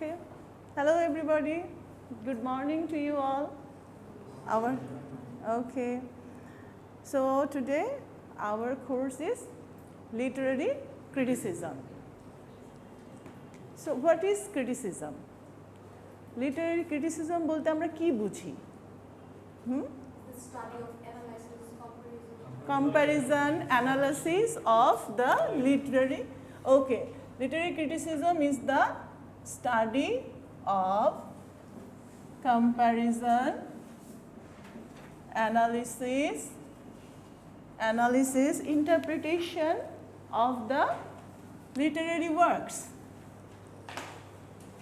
Okay. Hello everybody. Good morning to you all. Okay. So today our course is literary criticism. So what is criticism? Literary criticism bolte amra ki bujhi? The study of analysis, comparison, analysis of the literary. Okay. Literary criticism is the study of comparison, analysis, interpretation of the literary works.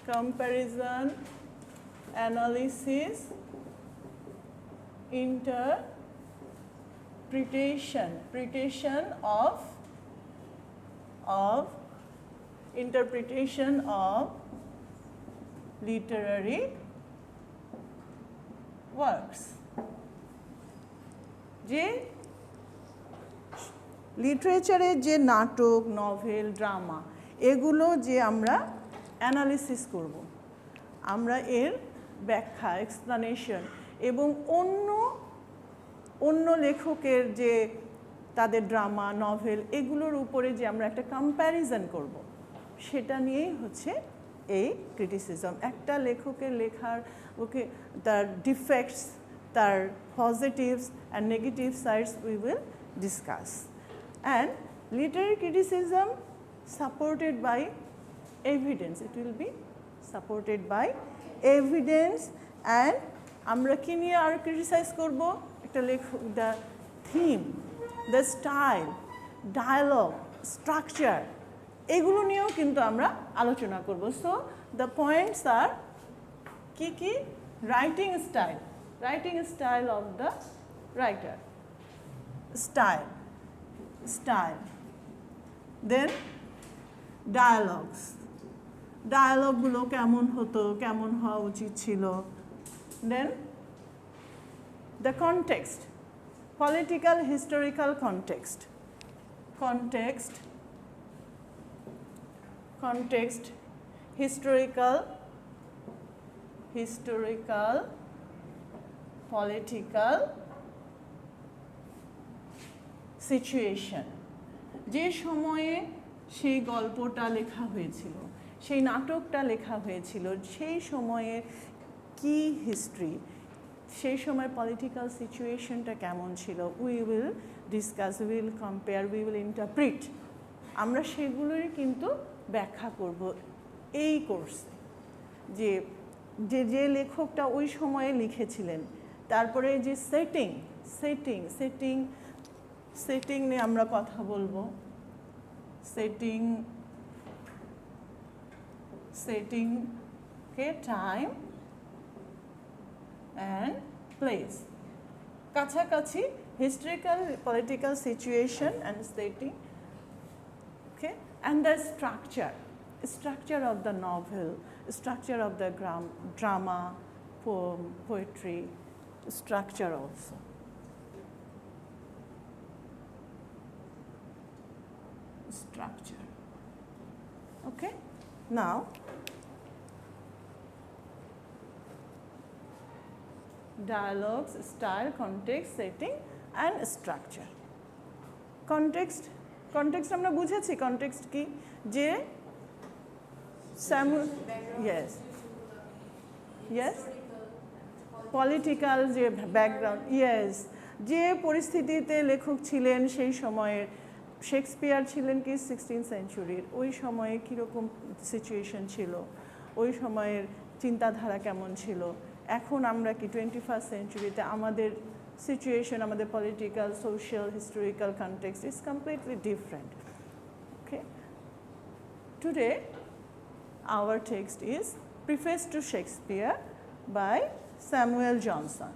Comparison, analysis, interpretation of literary works. যে লিটারেচারের যে নাটক, novel, drama এগুলো যে আমরা analysis করব, আমরা এর ব্যাখ্যা, এক্সপ্লানেশন এবং অন্য লেখকের যে তাদের ড্রামা, নভেল এগুলোর উপরে যে আমরা একটা কম্প্যারিজন করব, সেটা নিয়েই হচ্ছে এই ক্রিটিসিজম। একটা লেখকের লেখার তার ডিফেক্টস, তার positives and negative sides we will discuss. And literary criticism supported by evidence, it will be supported by evidence. And আমরা কি নিয়ে আর ক্রিটিসাইজ করব? একটা লেখক, the theme, the style, dialogue, structure এগুলো নিয়েও কিন্তু আমরা আলোচনা করব। সো দ্য পয়েন্টস আর কি writing style of the writer, style, then ডায়ালগগুলো কেমন হতো, কেমন হওয়া উচিত ছিল, then the context, political historical context, historical, political situation, যে সময়ে সেই গল্পটা লেখা হয়েছিল, সেই নাটকটা লেখা হয়েছিল, সেই সময়ের কি হিস্ট্রি, সেই সময় পলিটিক্যাল সিচুয়েশনটা কেমন ছিল, we will discuss, we will compare, we will interpret. আমরা সেগুলোই কিন্তু ব্যাখ্যা করব এই কোর্সে, যে লেখকটা ওই সময়ে লিখেছিলেন। তারপরে যে সেটিং নিয়ে আমরা কথা বলবো। সেটিংকে টাইম অ্যান্ড প্লেস, কাছাকাছি historical, political situation and setting. Okay, and the structure of the novel, structure of the drama, poem, poetry, structure also. Structure. Okay, now dialogues, style, context, setting and structure. Context আমরা বুঝেছি। Context কি? যে political যে background, যে পরিস্থিতিতে লেখক ছিলেন সেই সময়ের। শেক্সপিয়ার ছিলেন কি 16th সেঞ্চুরির, ওই সময়ে কীরকম সিচুয়েশন ছিল, ওই সময়ের চিন্তাধারা কেমন ছিল। এখন আমরা কি 21st সেঞ্চুরিতে আমাদের situation, আমাদের political, social, historical context is completely different. Okay. Today, our text is Preface to Shakespeare by Samuel Johnson.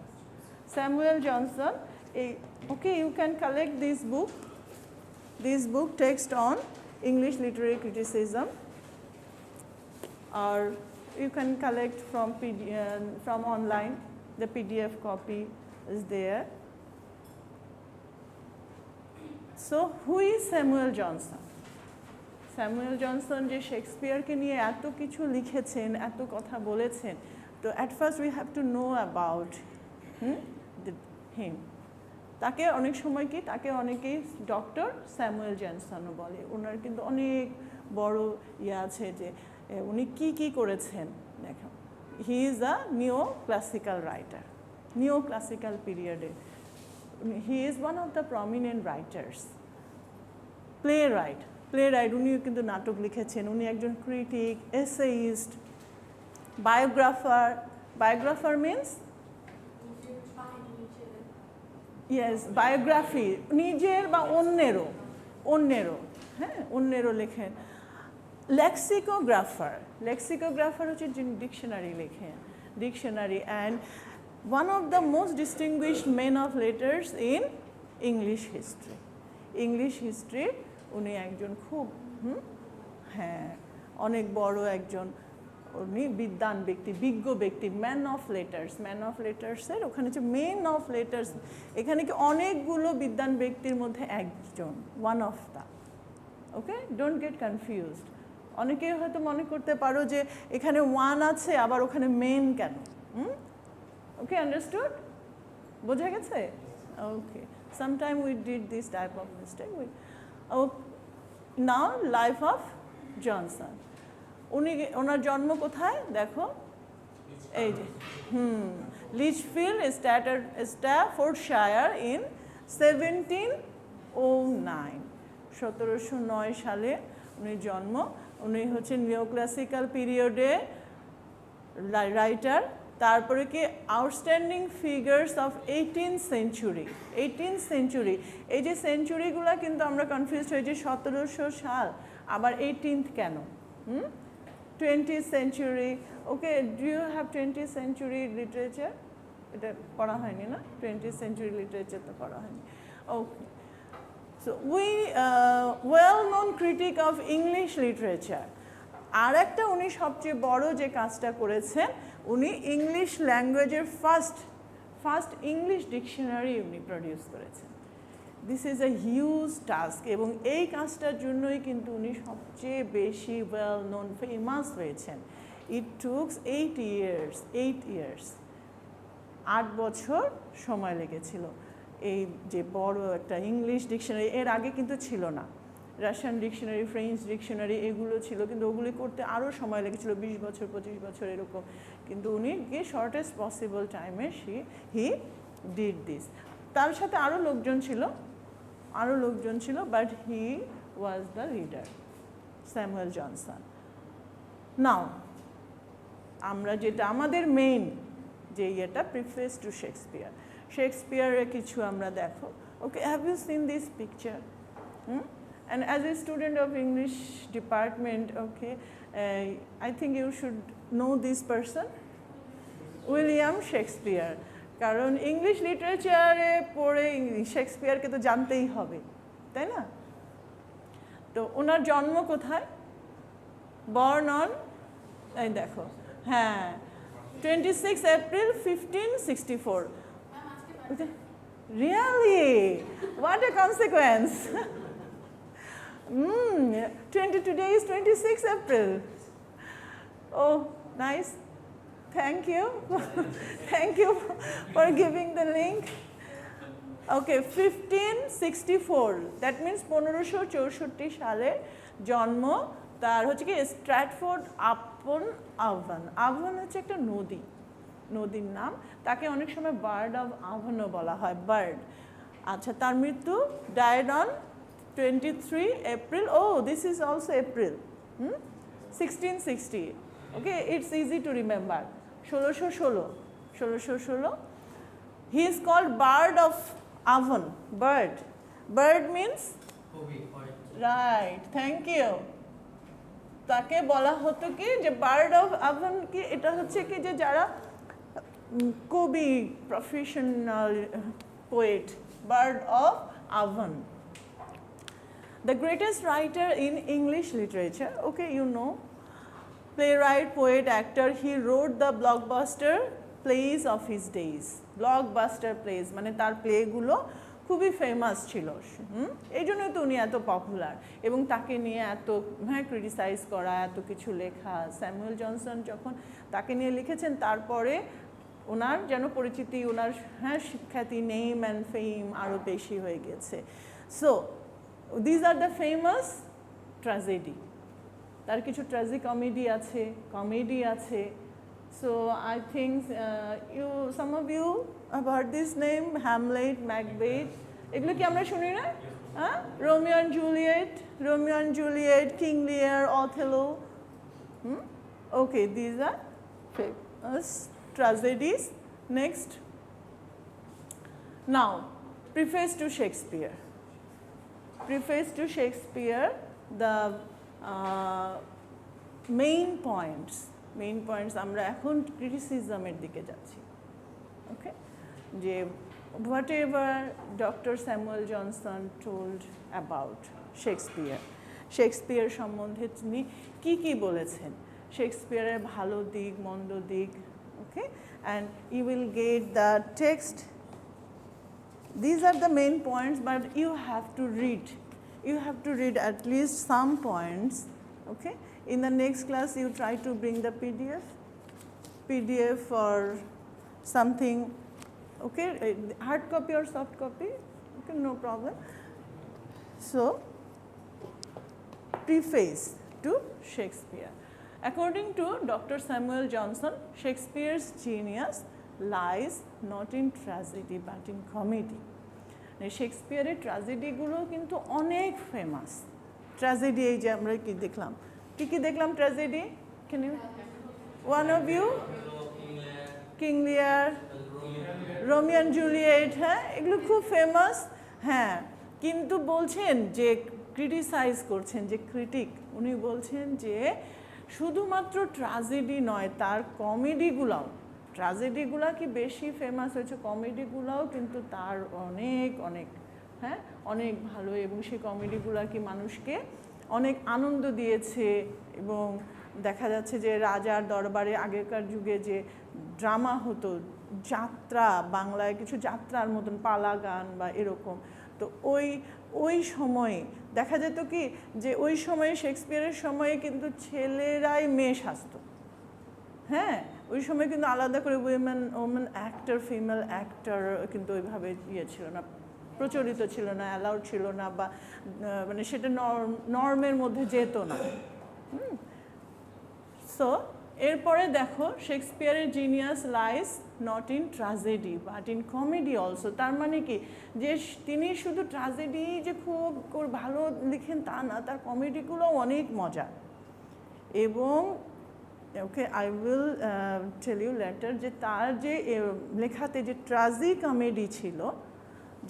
Okay, you can collect this book text on English literary criticism, or you can collect from online. The PDF copy is there. So, who is Samuel Johnson? Samuel Johnson যে শেক্সপিয়ারকে নিয়ে এত কিছু লিখেছেন, এত কথা বলেছেন, তো at first we have to know about him. তাকে অনেক সময় কি তাকে অনেকেই ডক্টর স্যামুয়েল জনসনও বলে। ওনার কিন্তু অনেক বড় ইয়ে আছে যে উনি কি করেছেন। দেখো, হি ইজ আ নিও ক্লাসিক্যাল রাইটার, নিও ক্লাসিক্যাল পিরিয়ডে he is one of the prominent writers. Playwright, উনিও কিন্তু নাটক লিখেছেন। উনি একজন critic, essayist, biographer means yes, biography, নিজের বা অন্যেরও, হ্যাঁ, অন্যেরও লেখেন। লেক্সিকোগ্রাফার হচ্ছে যিনি ডিকশনারি লেখেন, dictionary, and one of the most distinguished men of letters in English history. উনি একজন খুব হ্যাঁ অনেক বড় একজন, উনি বিদ্বান ব্যক্তি, বিজ্ঞ ব্যক্তি, ম্যান অফ লেটার্সের ওখানে হচ্ছে মেন অফ লেটার্স, এখানে কি অনেকগুলো বিদ্বান ব্যক্তির মধ্যে একজন, one of the. Okay, don't get confused. অনেকেই হয়তো মনে করতে পারো যে এখানে ওয়ান আছে আবার ওখানে মেন কেন। Okay, understood? বোঝা গেছে? Okay, sometime we did this type of mistake. Now life of Johnson. ওনার জন্ম কোথায় দেখো, এই যে লিচফিল্ড, স্ট্যাফোর্ডশায়ার ইন 1709, 1709 সালে উনি জন্ম। উনি হচ্ছেন নিওক্লাসিক্যাল পিরিয়ডে রাইটার। তারপরে কি outstanding figures of 18th century. এই যে সেঞ্চুরিগুলো কিন্তু আমরা কনফিউজড হই যে 1700 সাল আবার 18th কেন। 20th century, okay, do you have 20th century literature? এটা পড়া হয়নি না, 20th century literature তো পড়া হয়নি। Okay, so we well-known critic of English literature. আর একটা উনি সবচেয়ে বড় যে কাজটা করেছেন, উনি ইংলিশ ল্যাঙ্গুয়েজের ফার্স্ট ইংলিশ ডিকশনারি উনি প্রডিউস করেছেন। This is a huge task, এবং এই কাজটার জন্যই কিন্তু উনি সবচেয়ে বেশি ওয়েল নোন, ফেমাস হয়েছেন। ইট টুকস 8 years, 8 বছর সময় লেগেছিল এই যে বড় একটা ইংলিশ ডিকশনারি। এর আগে কিন্তু ছিল না, রাশিয়ান ডিকশনারি, ফ্রেঞ্চ ডিকশনারি এগুলো ছিল, কিন্তু ওগুলি করতে আরও সময় লেগেছিল, 20 বছর 25 বছর এরকম। কিন্তু উনি কি শর্টেস্ট পসিবল টাইমে হি ডিড দিস। তার সাথে আরও লোকজন ছিল, but he was the leader, Samuel Johnson. Now আমরা যেটা আমাদের মেইন যে ইয়েটা, প্রিফেস টু শেক্সপিয়ারের কিছু আমরা দেখো। Okay, have you seen this picture? And as a student of English department, okay, I think you should know this person, William Shakespeare. কারণ English লিটারেচারে পড়ে শেক্সপিয়ারকে তো জানতেই হবে, তাই না? তো ওনার জন্ম কোথায়? বর্ন অন, এই দেখো, হ্যাঁ, 26 April 1564। Really? What a consequence! Today is 26 April. Oh, nice. Thank you. Thank you for giving the link. Okay, 1564. That means 1564 সালে জন্ম তার। হচ্ছে কি স্ট্র্যাটফোর্ড আপন আভন। আভন হচ্ছে একটা নদীর নাম। তাকে অনেক সময় বার্ড অফ আভনও বলা হয়, বার্ড। আচ্ছা, তার মৃত্যু died on 23 April. Oh, this is also April. 1660. Okay, it's easy to remember. 1616. He is called Bird of Avon. Bird means? Right, thank you. তাকে বলা হতো কি যে বার্ড অফ আভন, কি এটা হচ্ছে কি যে যারা কবি, professional poet, bard of Avon. The greatest writer in English literature, okay, you know, playwright, poet, actor, he wrote the blockbuster plays of his days. Blockbuster plays, মানে তার প্লেগুলো খুবই ফেমাস ছিল, এই জন্যই তো উনি এত পপুলার, এবং তাকে নিয়ে এত ক্রিটিসাইজ করা, এত কিছু লেখা। স্যামুয়েল জনসন যখন তাকে নিয়ে লিখেছেন, তারপরে ওনার যেন পরিচিতি, ওনার শিক্ষাতি, নেম অ্যান্ড ফেম আরও বেশি হয়ে গেছে। So these are the famous tragedy. তার কিছু ট্র্যাজিকমেডি আছে, কমেডি আছে। So I think some of you have heard this name, Hamlet, Macbeth, এগুলো কি আমরা শুনি না? হ্যাঁ, রোমিও অ্যান্ড জুলিয়েট, কিং লিয়ার, Othello. Okay, these are famous tragedies. Next, now preface to Shakespeare. Preface to Shakespeare, the main points আমরা এখন ক্রিটিসিজমের দিকে যাচ্ছি। ওকে, যে whatever Dr. Samuel Johnson told about Shakespeare সম্বন্ধে তিনি কি বলেছেন, শেক্সপিয়ারের ভালো দিক, মন্দ দিক। ওকে, and you will get the text. These are the main points, but you have to read at least some points. Okay, in the next class you try to bring the PDF or something. Okay, hard copy or soft copy, okay, no problem. So, preface to Shakespeare. According to Dr. Samuel Johnson, Shakespeare's genius lies not in tragedy but in comedy. শেক্সপিয়ারের ট্র্যাজেডিগুলো কিন্তু অনেক famous. Tragedy, এই যে আমরা কি দেখলাম tragedy, can you one of you? King Lear, Romeo and Juliet, হ্যাঁ, এগুলো খুব ফেমাস। হ্যাঁ, কিন্তু বলছেন যে ক্রিটিসাইজ করছেন, যে ক্রিটিক, উনি বলছেন যে শুধুমাত্র ট্র্যাজেডি নয়, তার কমেডিগুলাও, ট্র্যাজেডিগুলা কি বেশি ফেমাস হয়েছে, কমেডিগুলাও কিন্তু তার অনেক অনেক ভালো, এবং সেই কমেডিগুলা কি মানুষকে অনেক আনন্দ দিয়েছে। এবং দেখা যাচ্ছে যে রাজার দরবারে আগেকার যুগে যে ড্রামা হতো, যাত্রা, বাংলায় কিছু যাত্রার মতন, পালা গান বা এরকম, তো ওই সময়ে দেখা যেত কি যে ওই সময়ে শেক্সপিয়ারের সময়ে কিন্তু ছেলেরাই মেয়ে সাজতো। হ্যাঁ, ওই সময় কিন্তু আলাদা করে ওমেন অ্যাক্টর, ফিমেল অ্যাক্টর কিন্তু ওইভাবে ছিল না, প্রচলিত ছিল না, অ্যালাউড ছিল না, বা মানে সেটা নর্মের মধ্যে যেত না। সো এরপরে দেখো, শেক্সপিয়ারের genius lies not in tragedy but in comedy also. তার মানে কি, যে তিনি শুধু ট্র্যাজেডি যে খুব ভালো লিখেন তা না, তার কমেডিগুলো অনেক মজা। এবং okay, I will tell you later যে তার যে লেখাতে যে ট্র্যাজি কমেডি ছিল,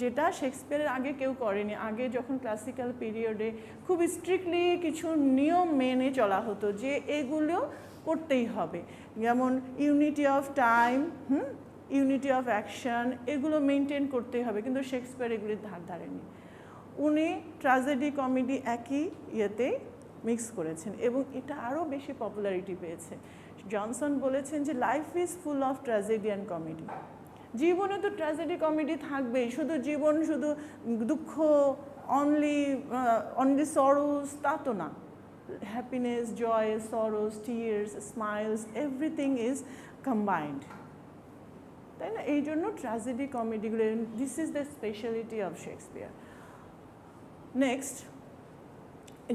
যেটা শেক্সপিয়ারের আগে কেউ করেনি। আগে যখন ক্লাসিক্যাল পিরিয়ডে খুব স্ট্রিক্টলি কিছু নিয়ম মেনে চলা হতো, যে এগুলো করতেই হবে, যেমন unity of time, unity of action, এগুলো মেনটেন করতেই হবে, কিন্তু শেক্সপিয়ার এগুলির ধার ধারেনি। উনি ট্র্যাজেডি কমেডি একই ইয়েতেই মিক্স করেছেন, এবং এটা আরও বেশি পপুলারিটি পেয়েছে। জনসন বলেছেন যে life is full of tragedy and comedy. জীবনে তো ট্র্যাজেডি কমেডি থাকবেই, শুধু জীবন শুধু দুঃখ, অনলি সরোস, তা তো না। Happiness, joy, sorrows, tears, smiles, everything is combined, তাই না? এই জন্য ট্র্যাজেডি কমেডিগুলো, this is the speciality of Shakespeare. Next,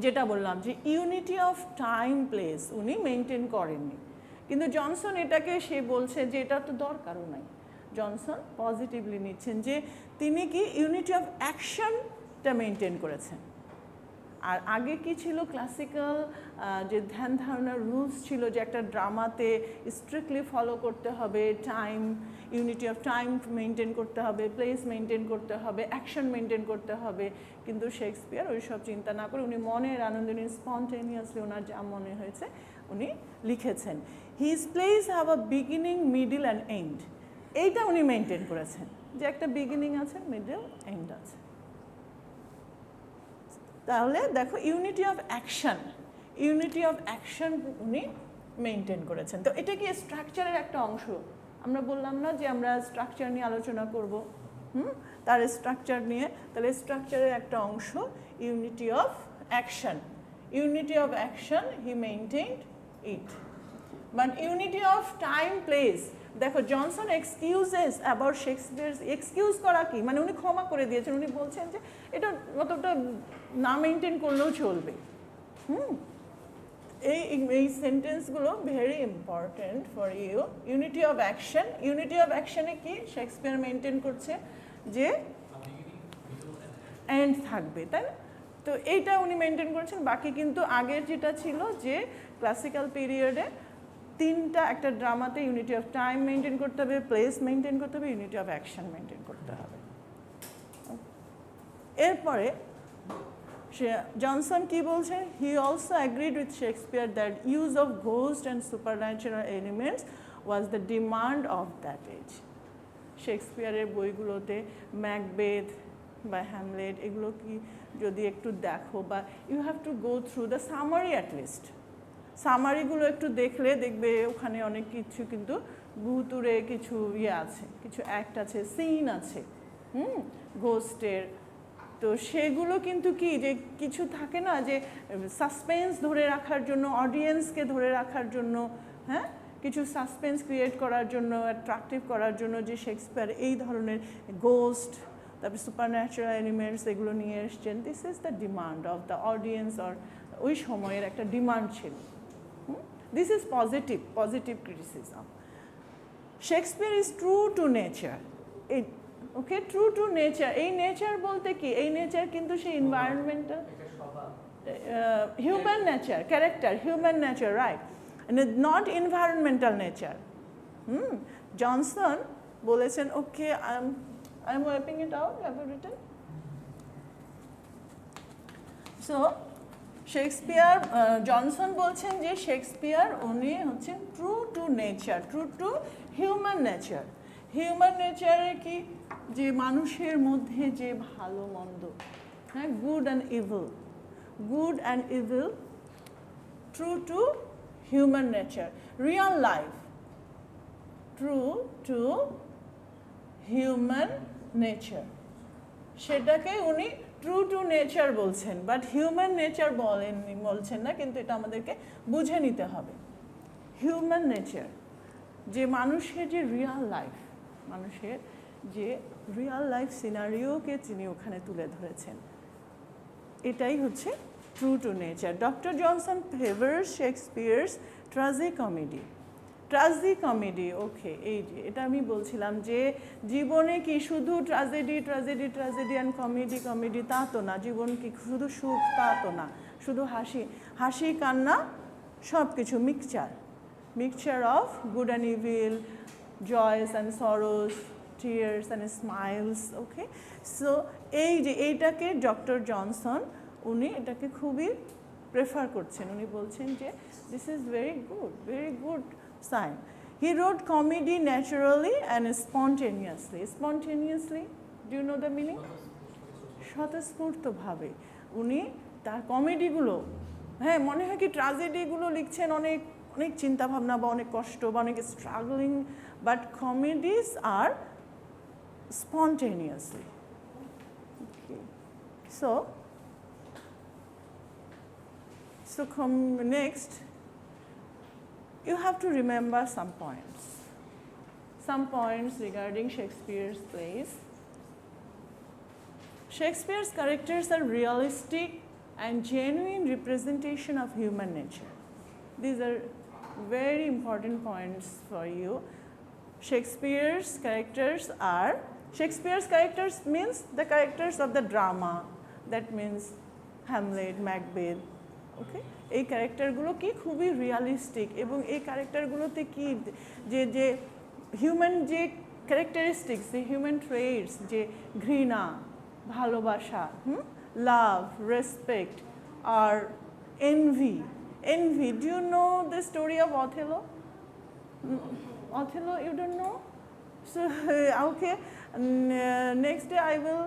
যেটা বললাম যে ইউনিটি অফ টাইম প্লেস উনি মেনটেন করেননি, কিন্তু জনসন এটাকে সে বলছে যে এটা তো দরকারও নাই। জনসন পজিটিভলি নিচ্ছেন যে তিনি কি ইউনিটি অফ অ্যাকশনটা মেনটেন করেছেন। আর আগে কি ছিল, ক্লাসিক্যাল যে ধ্যান ধারণার রুলস ছিল, যে একটা ড্রামাতে স্ট্রিক্টলি ফলো করতে হবে, time, unity of time maintain করতে হবে, প্লেস মেনটেন করতে হবে, অ্যাকশন মেনটেন করতে হবে। কিন্তু শেক্সপিয়ার ওই সব চিন্তা না করে উনি মনের আনন্দে, উনি স্পন্টেনিয়াসলি ওনার যা মনে হয়েছে উনি লিখেছেন। His place have a beginning, middle and end, এইটা উনি মেনটেন করেছেন, যে একটা বিগিনিং আছে, মিডল, এন্ড আছে। তাহলে দেখো, ইউনিটি অফ অ্যাকশন উনি মেনটেন করেছেন। তো এটা কি স্ট্রাকচারের একটা অংশ? আমরা বললাম না যে আমরা স্ট্রাকচার নিয়ে আলোচনা করব, তার স্ট্রাকচার নিয়ে, তাহলে স্ট্রাকচারের একটা অংশ unity of action. Unity of action he maintained it, but unity of time place, দেখো Johnson excuses about Shakespeare, excuse করা কি মানে উনি ক্ষমা করে দিয়েছেন, উনি বলছেন যে এটা অতটা না মেনটেন করলেও চলবে। এই সেন্টেন্সগুলো very important for you. Unity of action, unity of অ্যাকশনে কি শেক্সপিয়ার মেনটেন করছে যে এন্ড থাকবে, তাই না? তো এইটা উনি মেনটেন করেছেন। বাকি কিন্তু আগের যেটা ছিল যে ক্লাসিক্যাল পিরিয়ডে তিনটা, একটা ড্রামাতে ইউনিটি অফ টাইম মেনটেন করতে হবে, প্লেস মেনটেন করতে হবে, ইউনিটি অফ অ্যাকশন মেনটেন করতে হবে। এরপরে জনসন কি বলছেন, he also agreed with Shakespeare that use of ghost and supernatural elements was the demand of that age. শেক্সপিয়ারের বইগুলোতে ম্যাকবেথ বা হ্যামলেট এগুলো কি যদি একটু দেখো, বা you have to go through the summary at least, সামারিগুলো একটু দেখলে দেখবে ওখানে অনেক কিছু কিন্তু ভুতুরে কিছু আছে, কিছু অ্যাক্ট আছে, সিন আছে ঘোস্টের। তো সেগুলো কিন্তু কি যে কিছু থাকে না যে সাসপেন্স ধরে রাখার জন্য, অডিয়েন্সকে ধরে রাখার জন্য, হ্যাঁ, কিছু সাসপেন্স ক্রিয়েট করার জন্য, অ্যাট্রাকটিভ করার জন্য যে শেক্সপিয়ার এই ধরনের গোস্ট, তারপরে সুপারন্যাচুরাল এলিমেন্টস এগুলো নিয়ে এসছেন। This is the demand of the audience, or ওই সময়ের একটা ডিমান্ড ছিল। This is positive criticism. Shakespeare is true to nature. Okay, true to nature, এই নেচার বলতে কি, এই নেচার কিন্তু সেই environmental human nature, character, human nature, right, not environmental nature. Johnson বলেছেন, okay I am wiping it out, have you written? So Shakespeare, Johnson বলছেন যে Shakespeare উনি হচ্ছেন true to nature, true to human nature. Human নেচারে কি, যে মানুষের মধ্যে যে ভালো মন্দ, হ্যাঁ, good and evil, true to human nature, real life, true to human nature, সেটাকে উনি ট্রু টু নেচার বলছেন, বাট হিউম্যান নেচার বলছেন না, কিন্তু এটা আমাদেরকে বুঝে নিতে হবে। হিউম্যান নেচার, যে মানুষের যে রিয়াল লাইফ, মানুষের যে রিয়াল লাইফ সিনারিওকে তিনি ওখানে তুলে ধরেছেন, এটাই হচ্ছে true to nature. Doctor Johnson favours Shakespeare's tragicomedy. Tragicomedy, okay, এই যে এটা আমি বলছিলাম যে জীবনে কি শুধু ট্রাজেডি অ্যান্ড কমেডি তা তো না, জীবন কি শুধু সুখ তা তো না, শুধু হাসি কান্না সব কিছু mixture of good and evil, joys and sorrows, tears and smiles. Okay, so এই যে এইটাকে ডক্টর জনসন উনি এটাকে খুবই প্রেফার করছেন। উনি বলছেন যে this is very good sign. He wrote comedy naturally and spontaneously. Do you know the meaning? স্বতঃস্ফূর্তভাবে উনি তার কমেডিগুলো, হ্যাঁ, মনে হয় কি ট্র্যাজেডিগুলো লিখছেন অনেক চিন্তাভাবনা বা অনেক কষ্ট বা অনেক স্ট্রাগলিং, বাট কমেডিজ আর spontaneously. Okay. So next, you have to remember some points regarding Shakespeare's plays. Shakespeare's characters are realistic and genuine representation of human nature. These are very important points for you. Shakespeare's characters means the characters of the drama, that means Hamlet, Macbeth. Okay, এই ক্যারেক্টারগুলো কি খুবই realistic, এবং এই ক্যারেক্টারগুলোতে কি যে human যে characteristics, যে human traits, যে ঘৃণা, ভালোবাসা, লাভ, রেসপেক্ট, আর envy. Do you know the story of Othello? You don't know? So okay, next day I will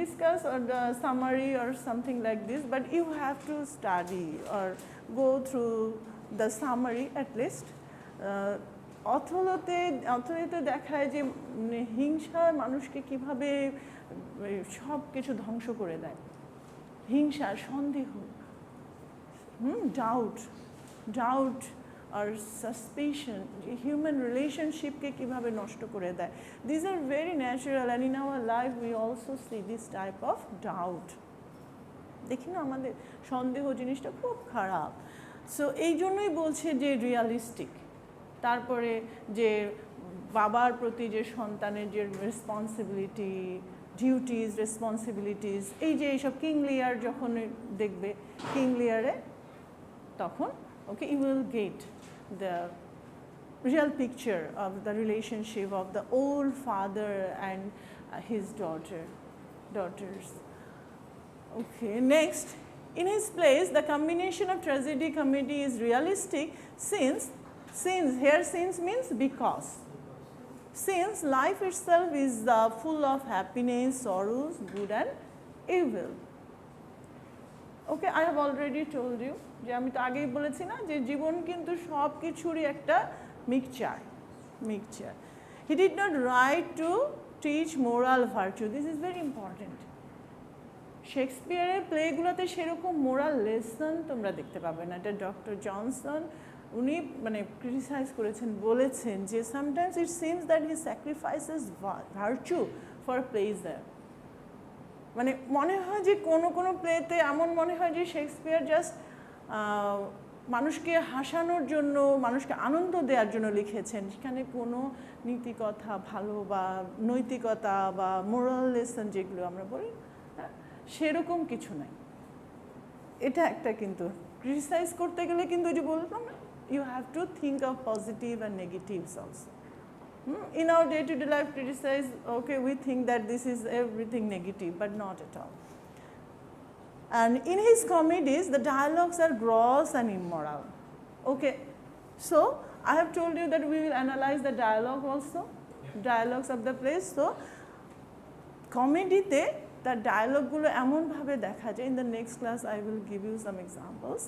discuss or the summary or something like this, but you have to study or go through the summary at least. অথলিতে দেখায় যে হিংসা মানুষকে কিভাবে সব কিছু ধ্বংস করে দেয়, হিংসা, সন্দেহ, ডাউট আর সাসপিশন, হিউম্যান রিলেশনশিপকে কিভাবে নষ্ট করে দেয়। This are very natural and in our life we also see this type of doubt. দেখি না আমাদের সন্দেহ জিনিসটা খুব খারাপ। সো এই জন্যই বলছে যে রিয়ালিস্টিক। তারপরে যে বাবার প্রতি যে সন্তানের যে রেসপন্সিবিলিটি, ডিউটিস, রেসপন্সিবিলিটিস, এই যে এইসব কিং লিয়ার যখন দেখবে, কিং লিয়ারে তখন okay you will get the real picture of the relationship of the old father and his daughters. Okay, next, in his place, the combination of tragedy, comedy is realistic since means because. Since life itself is full of happiness, sorrows, good and evil. Okay, I have already told you, যে আমি তো আগেই বলেছি না যে জীবন কিন্তু সব কিছুরই একটা mixture. He did not write to teach moral virtue. This is very important. শেক্সপিয়ারের প্লেগুলোতে সেরকম মোরাল লেসন তোমরা দেখতে পাবে না। এটা ডক্টর জনসন উনি মানে ক্রিটিসাইজ করেছেন, বলেছেন যে sometimes it seems that he sacrifices virtue for pleasure. মানে মনে হয় যে কোনো প্লেতে এমন মনে হয় যে শেক্সপিয়ার জাস্ট মানুষকে হাসানোর জন্য, মানুষকে আনন্দ দেওয়ার জন্য লিখেছেন, সেখানে কোনো নীতিকথা, ভালো বা নৈতিকতা বা মোরাল লেসন যেগুলো আমরা বলি সেরকম কিছু নাই। এটা একটা কিন্তু ক্রিটিসাইজ করতে গেলে কিন্তু যে বললাম না, you have to think of positive and negatives also. In our day-to-day life criticize, okay, we think that this is everything negative, but not at all. And in his comedies, the dialogues are gross and immoral. Okay, so I have told you that we will analyze the dialogue also, dialogues of the plays. So, comedy-te তার ডায়ালগগুলো এমনভাবে দেখা যায়, in the next class I will give you some examples,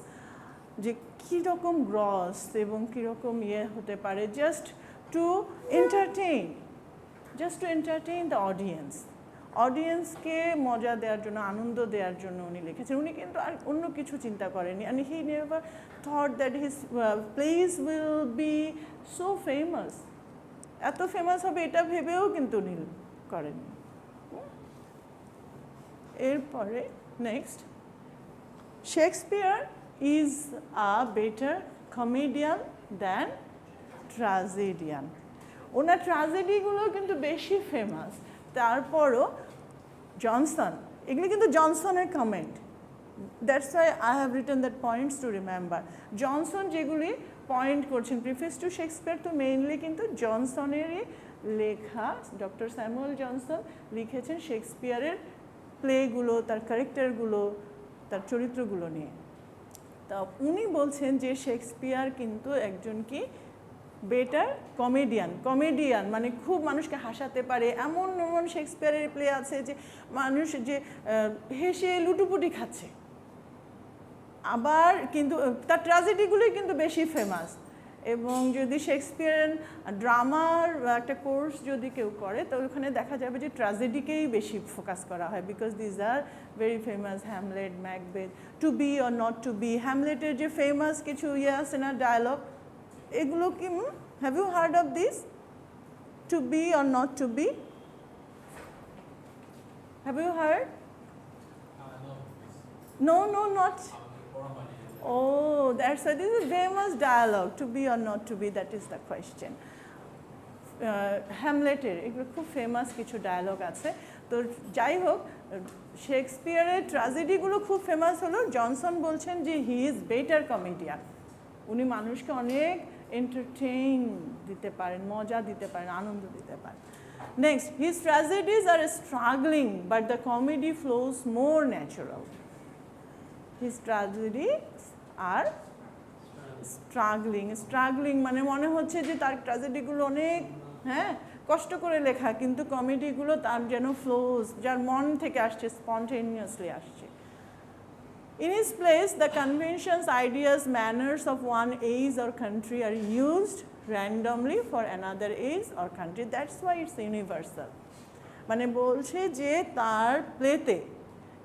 যে কীরকম gross এবং কীরকম হতে পারে, just to entertain the audience. অডিয়েন্সকে মজা দেওয়ার জন্য, আনন্দ দেওয়ার জন্য উনি লিখেছেন। উনি কিন্তু আর অন্য কিছু চিন্তা করেননি, and he never thought that his plays will be so famous. এত ফেমাস হবে এটা ভেবেও কিন্তু উনি করেননি। এরপরে next, Shakespeare is a better comedian than tragedian. ওনার ট্র্যাজেডিগুলো কিন্তু বেশি ফেমাস। তারপরও জনসন, এগুলি কিন্তু জনসনের comment, that's why I have written that points to remember. Johnson যেগুলি পয়েন্ট করছেন প্রিফেস টু শেক্সপিয়ার, তো মেইনলি কিন্তু জনসনেরই লেখা, ডক্টর স্যামুয়েল জনসন লিখেছেন শেক্সপিয়ারের প্লেগুলো, তার ক্যারেক্টারগুলো, তার চরিত্রগুলো নিয়ে। তা উনি বলছেন যে শেক্সপিয়ার কিন্তু একজন কি বেটার কমেডিয়ান, মানে খুব মানুষকে হাসাতে পারে। এমন শেক্সপিয়ারের প্লে আছে যে মানুষ যে হেসে লুটুপুটি খাচ্ছে। আবার কিন্তু তার ট্র্যাজেডিগুলোই কিন্তু বেশি ফেমাস। এবং যদি শেক্সপিয়ার ড্রামার একটা কোর্স যদি কেউ করে, তো ওখানে দেখা যাবে যে ট্র্যাজেডিকেই বেশি ফোকাস করা হয়, because these are very famous, Hamlet, Macbeth, to be or not to be. হ্যামলেটের যে ফেমাস কিছু আছে না ডায়ালগ, এগুলো কি have you heard of this? To be or not to be, have you heard? No, not. Oh, that's why this is famous dialogue. To be or not to be, that is the question. হ্যামলেটের এগুলো খুব famous কিছু dialogue আছে। তো যাই হোক, শেক্সপিয়ারের ট্র্যাজেডিগুলো খুব famous হলো। Johnson বলছেন যে হি ইজ বেটার কমেডিয়ান, উনি মানুষকে অনেক এন্টারটেইন দিতে পারেন, মজা দিতে পারেন, আনন্দ দিতে পারেন। Next, his tragedies are struggling but the comedy flows more natural. His tragedies are struggling মানে মনে হচ্ছে যে তার ট্র্যাজেডিগুলো অনেক কষ্ট করে লেখা, কিন্তু কমেডিগুলো তার যেন ফ্লোজ, যার মন থেকে আসছে, স্পন্টেনিয়াসলি আসছে। In his place, the conventions, ideas, manners of one age or country are used randomly for another age or country. That's why it's universal. মানে বলছে যে তার প্লেতে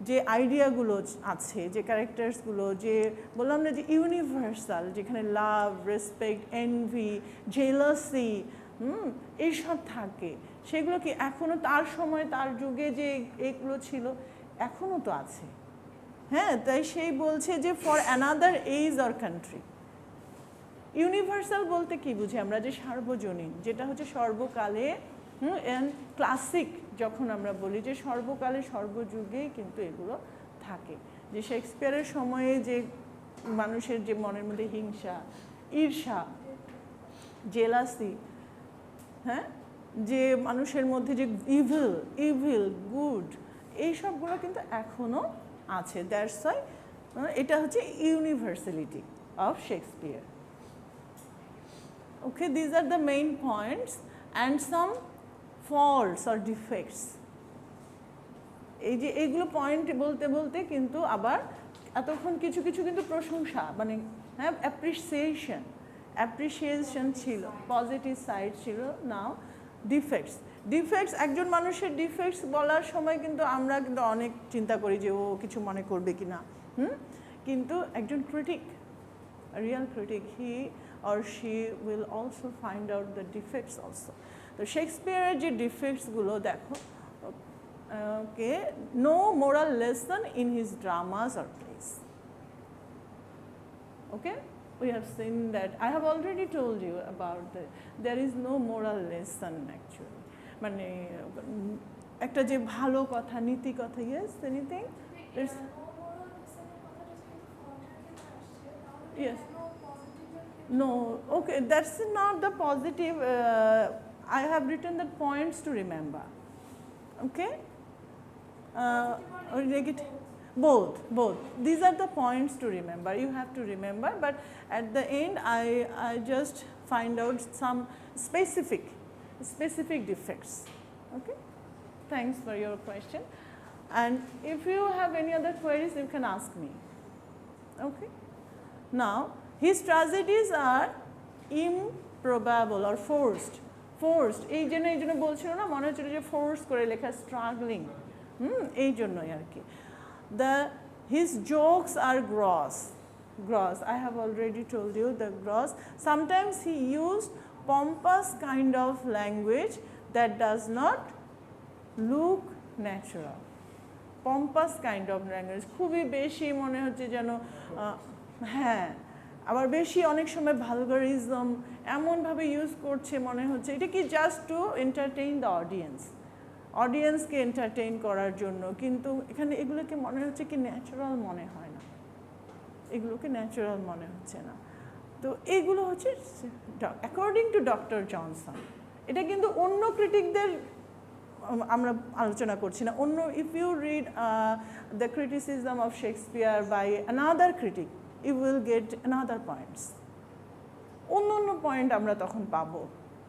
যে আইডিয়াগুলো আছে, যে ক্যারেক্টার্সগুলো, যে বললাম না যে ইউনিভার্সাল, যেখানে লাভ, রেসপেক্ট, এনভি, জেলাসি, এইসব থাকে, সেগুলো কি এখনও তার সময় তার যুগে যে এগুলো ছিল এখনও তো আছে। হ্যাঁ, তাই সেই বলছে যে for another age or country. Universal বলতে কি বুঝি আমরা, যে সার্বজনীন, যেটা হচ্ছে সর্বকালে অ্যান্ড ক্লাসিক, যখন আমরা বলি যে সর্বকালে সর্বযুগেই কিন্তু এগুলো থাকে। যে শেক্সপিয়ারের সময়ে যে মানুষের যে মনের মধ্যে হিংসা, ঈর্ষা, জেলাসি, হ্যাঁ, যে মানুষের মধ্যে যে ইভিল গুড, এই সবগুলো কিন্তু এখনও আছে। দ্যাটস ওয়াই এটা হচ্ছে universality of Shakespeare. Okay, these are the main points and some faults or defects. এই যে এইগুলো পয়েন্ট বলতে বলতে কিন্তু আবার এতক্ষণ কিছু কিছু কিন্তু প্রশংসা, মানে হ্যাঁ, অ্যাপ্রিসিয়েশন ছিল, পজিটিভ সাইড ছিল। নাও ডিফেক্টস, একজন মানুষের ডিফেক্টস বলার সময় কিন্তু আমরা কিন্তু অনেক চিন্তা করি যে ও কিছু মনে করবে কি না, কিন্তু একজন critic, real critic, he or she will also find out the defects also. তো শেক্সপিয়ারের যে ডিফেক্টসগুলো দেখো, okay, no moral lesson in his dramas or plays. Okay, we have seen that. I have already told you about there is no moral lesson actually. মানে একটা যে ভালো কথা, নীতি কথা, yes, anything? Yes. No, okay, that's not the positive. I have written the points to remember. Okay? Or negative? Both. These are the points to remember. You have to remember, but at the end, I just find out some specific defects. Okay? Thanks for your question. And if you have any other queries, you can ask me. Okay? Now, his tragedies are improbable or forced. এই জন্য বলছিল না, মনে হচ্ছিল যে force করে লেখা, struggling, এই জন্যই আর কি। His jokes are gross. I have already told you the gross. Sometimes he used pompous kind of language that does not look natural. Pompous kind of language, খুবই বেশি মনে হচ্ছে যেন, হ্যাঁ, আবার বেশি অনেক সময় ভালগারিজম এমনভাবে ইউজ করছে মনে হচ্ছে এটা কি জাস্ট টু এন্টারটেইন দ্য অডিয়েন্সকে এন্টারটেইন করার জন্য, কিন্তু এখানে এগুলোকে মনে হচ্ছে কি ন্যাচারাল মনে হয় না, এগুলোকে ন্যাচারাল মনে হচ্ছে না। তো এইগুলো হচ্ছে অ্যাকর্ডিং টু ডক্টর জনসন। এটা কিন্তু অন্য ক্রিটিকদের আমরা আলোচনা করছি না। অন্য, if you read the criticism of Shakespeare by another critic, you will get another points. অন্য পয়েন্ট আমরা তখন পাবো।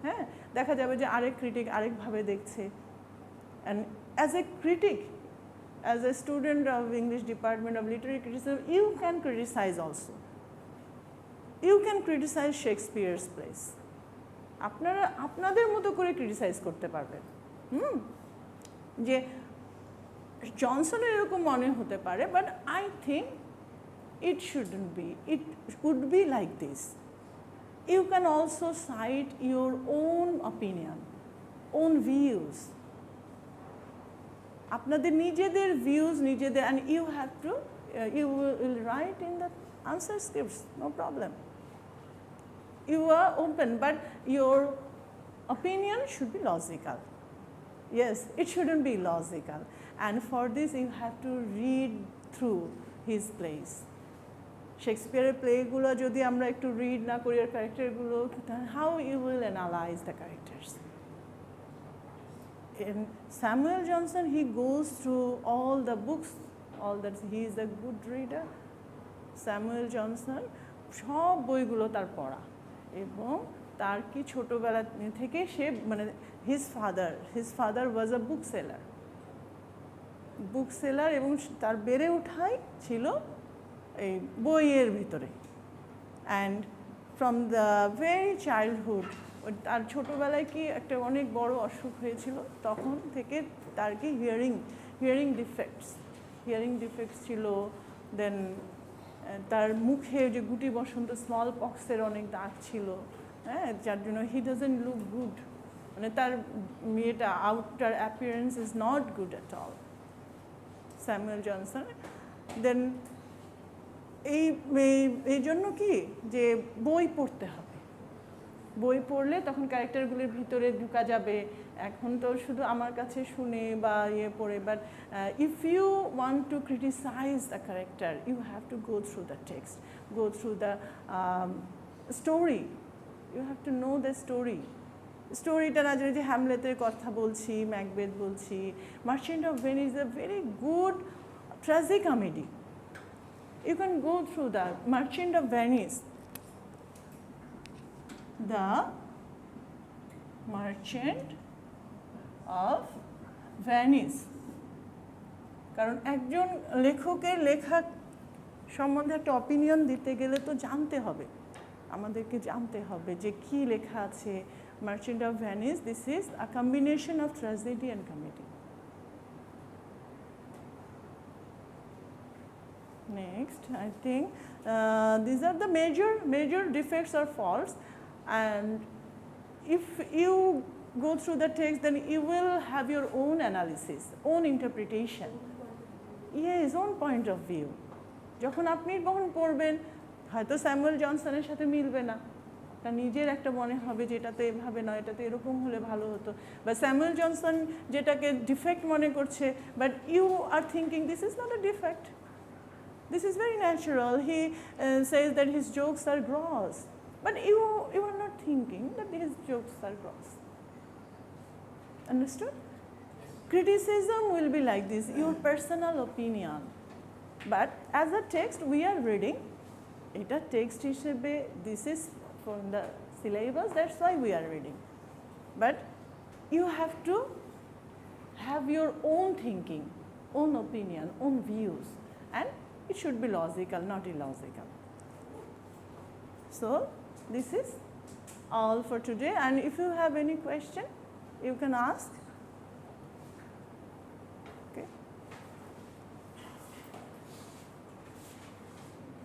হ্যাঁ, দেখা যাবে যে আরেক ক্রিটিক আরেকভাবে দেখছে। And as a critic, as a student of English department of literary criticism, you can criticise also. You can criticise Shakespeare's plays. আপনারা আপনাদের মতো করে ক্রিটিসাইজ করতে পারবেন। যে জনসনের এরকম মনে হতে পারে, but I think it shouldn't be. It would be like this. You can also cite your own opinion, own views. আপনাদের নিজেদের views, নিজেদের, and you have to, you will write in the answer scripts, no problem. You are open, but your opinion should be logical. Yes, it shouldn't be logical. And for this, you have to read through his plays. শেক্সপিয়ারের প্লেগুলো যদি আমরা একটু read না করি, আর ক্যারেক্টারগুলো, how you will analyse the characters. In Samuel Johnson, he goes through all the books, all that, he is a good reader. Samuel Johnson সব বইগুলো তার পড়া, এবং তার কি ছোটোবেলা থেকে সে, মানে his father was a bookseller, এবং তার বেড়ে ওঠাই ছিল এই বইয়ের ভিতরে। And from the very childhood, তার ছোটোবেলায় কি একটা অনেক বড় অসুখ হয়েছিল, তখন থেকে তার কি হিয়ারিং ডিফেক্টস ছিল, দেন তার মুখে যে গুটি বসন্ত স্মল পক্সের অনেক দাগ ছিল, হ্যাঁ, যার জন্য হি ডাজন্ট লুক গুড, মানে তার মেয়েটা outer appearance is not good at all, Samuel Johnson. Then এই জন্য কি যে বই পড়তে হবে, বই পড়লে তখন ক্যারেক্টারগুলির ভিতরে ঢুকা যাবে। এখন তো শুধু আমার কাছে শুনে বা পড়ে, but if you want to criticise the character you have to go through the text, go through the story, you have to know the স্টোরিটা না জানি যে হ্যামলেটের কথা বলছি, ম্যাকবেথ বলছি, Merchant of Venice is a very good tragicomedy. You can go through the Merchant of Venice. The Merchant of Venice. কারণ একজন লেখকের লেখা সম্বন্ধে একটা অপিনিয়ন দিতে গেলে তো জানতে হবে, আমাদেরকে জানতে হবে যে কী লেখা আছে। Merchant of Venice, this is a combination of tragedy and comedy. Next, I think these are the major defects or faults, and if you go through the text, then you will have your own analysis, own interpretation, yes, own point of view. যখন আপনি যখন পড়বেন, হয়তো Samuel জনসনের সাথে মিলবে না, তা নিজের একটা মনে হবে যে এটাতে এভাবে নয়, এটাতে এরকম হলে ভালো হতো, বা স্যামুয়েল জনসন যেটাকে ডিফেক্ট মনে করছে, but you are thinking this is not a defect. This is very natural. He says that his jokes are gross, but you are not thinking that his jokes are gross. Understood? Criticism will be like this, your personal opinion. But as a text we are reading, এটা text হিসেবে, this is from the syllabus, that's why we are reading. But you have to have your own thinking, own opinion, own views, and it should be logical, not illogical. So this is all for today, and if you have any question, you can ask.